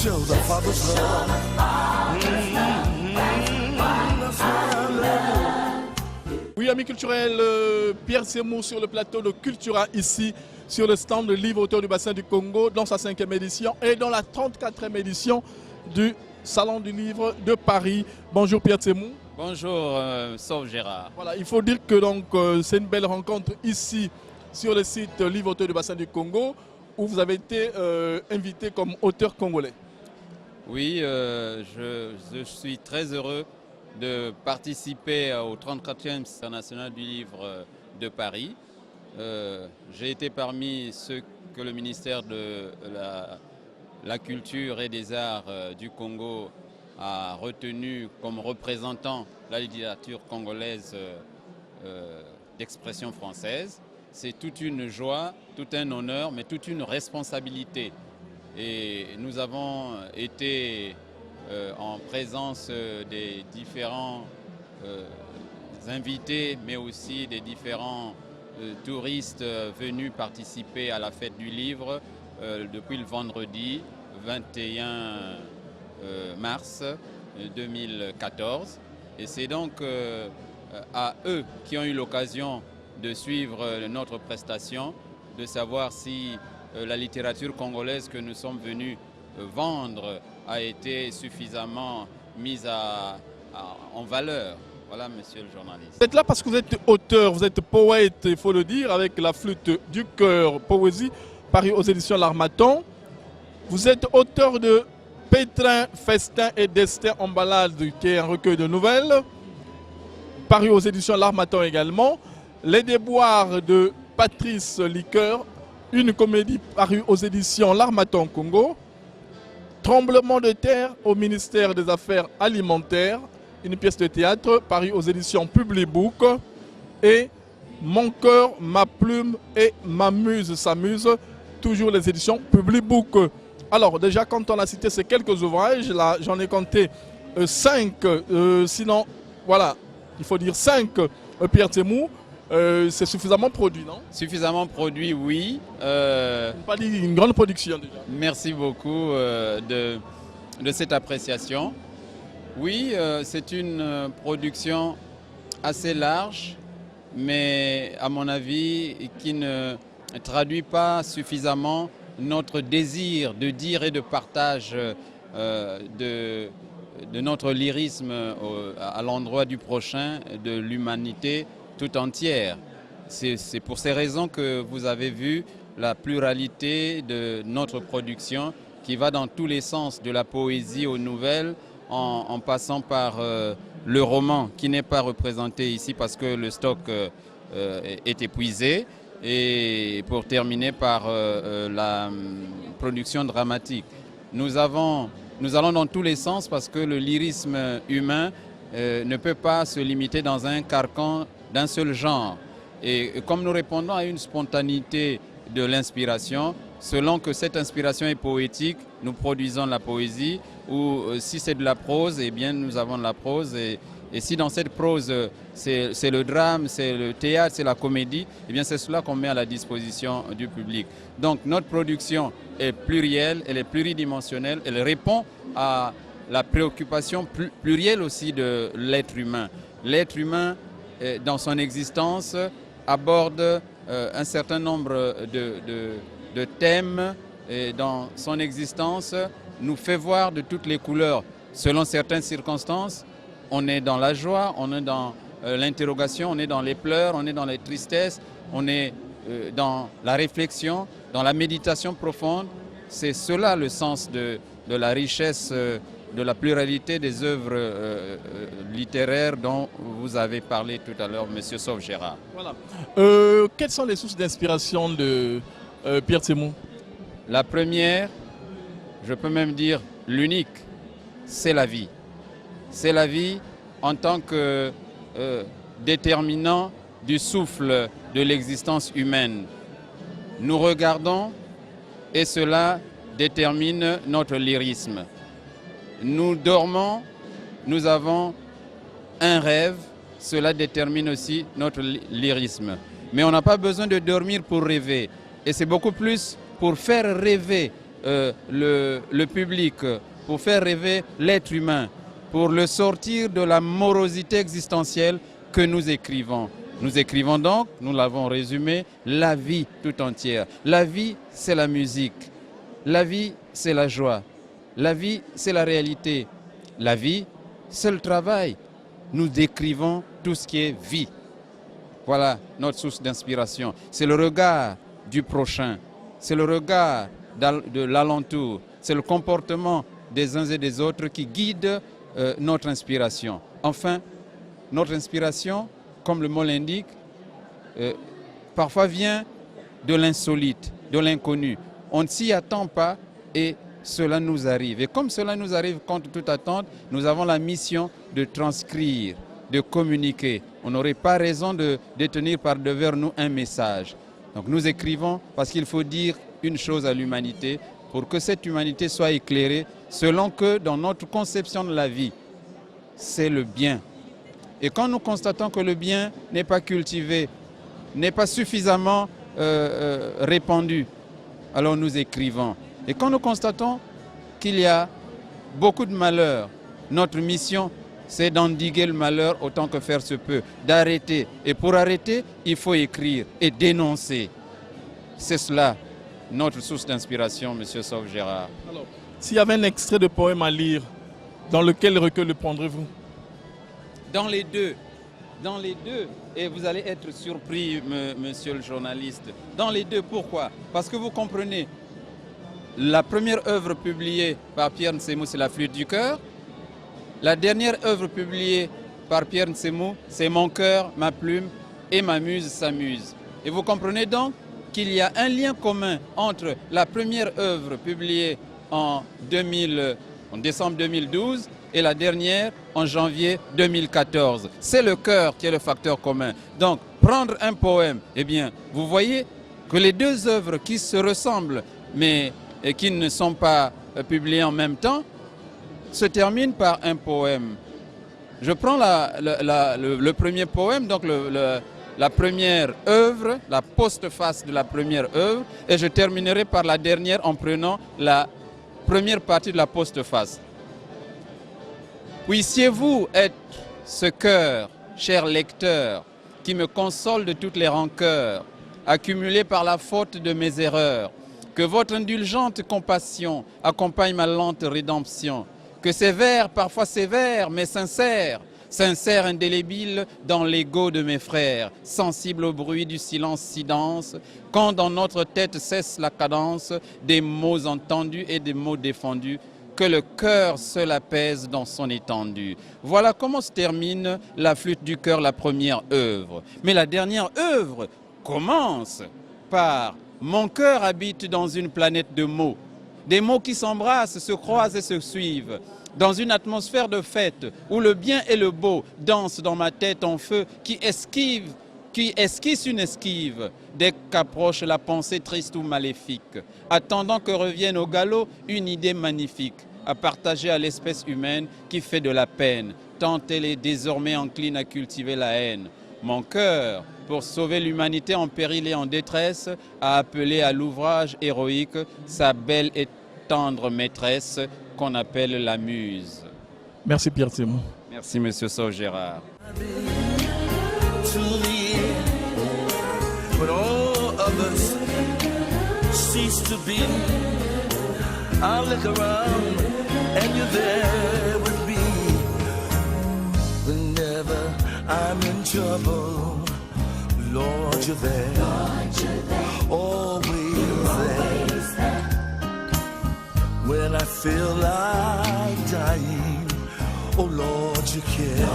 show the Father's love. That's why I love you. Oui, amis culturels, Pierre Semou sur le plateau de Cultura, ici sur le stand de livre auteur du bassin du Congo, dans sa 5e édition et dans la 34e édition du Salon du livre de Paris. Bonjour Pierre Semou. Bonjour, Sauve Gérard. Voilà, il faut dire que c'est une belle rencontre ici sur le site livre auteur du bassin du Congo, où vous avez été invité comme auteur congolais. Oui, je suis très heureux de participer au 34e international du livre de Paris. J'ai été parmi ceux que le ministère de la Culture et des Arts du Congo a retenu comme représentant la littérature congolaise d'expression française. C'est toute une joie, tout un honneur, mais toute une responsabilité. Et nous avons été en présence des différents invités, mais aussi des différents touristes venus participer à la fête du livre depuis le vendredi 21 mars 2014. Et c'est donc à eux qui ont eu l'occasion de suivre notre prestation, de savoir si la littérature congolaise que nous sommes venus vendre a été suffisamment mise en valeur. Voilà, monsieur le journaliste. Vous êtes là parce que vous êtes auteur, vous êtes poète, il faut le dire, avec la flûte du cœur, poésie, paru aux éditions L'Harmattan. Vous êtes auteur de Pétrin, Festin et Destin en balade, qui est un recueil de nouvelles, paru aux éditions L'Harmattan également. Les déboires de Patrice Liqueur, une comédie parue aux éditions L'Harmattan Congo. Tremblement de terre au ministère des Affaires alimentaires, une pièce de théâtre parue aux éditions Publibook. Et Mon cœur, ma plume et ma muse s'amuse, toujours les éditions Publibook. Alors déjà, quand on a cité ces quelques ouvrages, là j'en ai compté 5, sinon voilà, il faut dire 5, Pierre Semou. C'est suffisamment produit, non? Suffisamment produit, oui. Pas dit une grande production déjà. Merci beaucoup de cette appréciation. Oui, c'est une production assez large, mais à mon avis, qui ne traduit pas suffisamment notre désir de dire et de partage de notre lyrisme à l'endroit du prochain, de l'humanité tout entière. C'est pour ces raisons que vous avez vu la pluralité de notre production qui va dans tous les sens, de la poésie aux nouvelles, en passant par le roman qui n'est pas représenté ici parce que le stock est épuisé, et pour terminer par la production dramatique. Nous allons dans tous les sens parce que le lyrisme humain ne peut pas se limiter dans un carcan d'un seul genre. Et comme nous répondons à une spontanéité de l'inspiration, selon que cette inspiration est poétique, nous produisons de la poésie, ou si c'est de la prose, eh bien nous avons de la prose. Et si dans cette prose, c'est le drame, c'est le théâtre, c'est la comédie, eh bien c'est cela qu'on met à la disposition du public. Donc notre production est plurielle, elle est pluridimensionnelle, elle répond à la préoccupation plurielle aussi de l'être humain. L'être humain, dans son existence, aborde un certain nombre de thèmes, et dans son existence nous fait voir de toutes les couleurs. Selon certaines circonstances, on est dans la joie, on est dans l'interrogation, on est dans les pleurs, on est dans les tristesses, on est dans la réflexion, dans la méditation profonde. C'est cela le sens de la richesse, de la pluralité des œuvres littéraires dont vous avez parlé tout à l'heure, monsieur Sauve Gérard. Voilà. Quelles sont les sources d'inspiration de Pierre Semou? La première, je peux même dire l'unique, c'est la vie. C'est la vie en tant que déterminant du souffle de l'existence humaine. Nous regardons et cela détermine notre lyrisme. Nous dormons, nous avons un rêve, cela détermine aussi notre lyrisme. Mais on n'a pas besoin de dormir pour rêver. Et c'est beaucoup plus pour faire rêver le public, pour faire rêver l'être humain, pour le sortir de la morosité existentielle que nous écrivons. Nous écrivons donc, nous l'avons résumé, la vie tout entière. La vie, c'est la musique. La vie, c'est la joie. La vie, c'est la réalité. La vie, c'est le travail. Nous décrivons tout ce qui est vie. Voilà notre source d'inspiration. C'est le regard du prochain. C'est le regard de l'alentour. C'est le comportement des uns et des autres qui guide notre inspiration. Enfin, notre inspiration, comme le mot l'indique, parfois vient de l'insolite, de l'inconnu. On ne s'y attend pas et cela nous arrive. Et comme cela nous arrive contre toute attente, nous avons la mission de transcrire, de communiquer. On n'aurait pas raison de détenir par devers nous un message. Donc nous écrivons parce qu'il faut dire une chose à l'humanité pour que cette humanité soit éclairée selon que dans notre conception de la vie, c'est le bien. Et quand nous constatons que le bien n'est pas cultivé, n'est pas suffisamment répandu, alors nous écrivons. Et quand nous constatons qu'il y a beaucoup de malheur, notre mission, c'est d'endiguer le malheur autant que faire se peut, d'arrêter. Et pour arrêter, il faut écrire et dénoncer. C'est cela, notre source d'inspiration, M. Sauve-Gérard. Alors, s'il y avait un extrait de poème à lire, dans lequel recueil le prendrez-vous? Dans les deux. Dans les deux. Et vous allez être surpris, monsieur le journaliste. Dans les deux, pourquoi? Parce que vous comprenez, la première œuvre publiée par Pierre Ntsemou, c'est La Flûte du cœur. La dernière œuvre publiée par Pierre Ntsemou, c'est Mon cœur, ma plume et ma muse s'amuse. Et vous comprenez donc qu'il y a un lien commun entre la première œuvre publiée en décembre 2012 et la dernière en janvier 2014. C'est le cœur qui est le facteur commun. Donc, prendre un poème, eh bien, vous voyez que les deux œuvres qui se ressemblent, mais qui ne sont pas publiées en même temps, se terminent par un poème. Je prends le premier poème, donc la première œuvre, la postface de la première œuvre, et je terminerai par la dernière en prenant la première partie de la postface. Puissiez-vous être ce cœur, cher lecteur, qui me console de toutes les rancœurs, accumulées par la faute de mes erreurs, que votre indulgente compassion accompagne ma lente rédemption, que ces vers, parfois sévères, mais sincères, sincères indélébiles dans l'ego de mes frères, sensibles au bruit du silence si dense, quand dans notre tête cesse la cadence des mots entendus et des mots défendus, que le cœur seul apaise dans son étendue. Voilà comment se termine La Flûte du cœur, la première œuvre. Mais la dernière œuvre commence par « Mon cœur habite dans une planète de mots ». Des mots qui s'embrassent, se croisent et se suivent. Dans une atmosphère de fête où le bien et le beau dansent dans ma tête en feu qui esquisse une esquive dès qu'approche la pensée triste ou maléfique, attendant que revienne au galop une idée magnifique à partager à l'espèce humaine qui fait de la peine, tant elle est désormais encline à cultiver la haine. Mon cœur, pour sauver l'humanité en péril et en détresse, a appelé à l'ouvrage héroïque sa belle et tendre maîtresse qu'on appelle la muse. Merci Pierre Ntsemou. Merci Monsieur Sauve-Gérard. When all others cease to be, I look around and you're there with me. Whenever I'm in trouble, Lord, you're there. Always there. When I feel like dying, oh Lord, you care.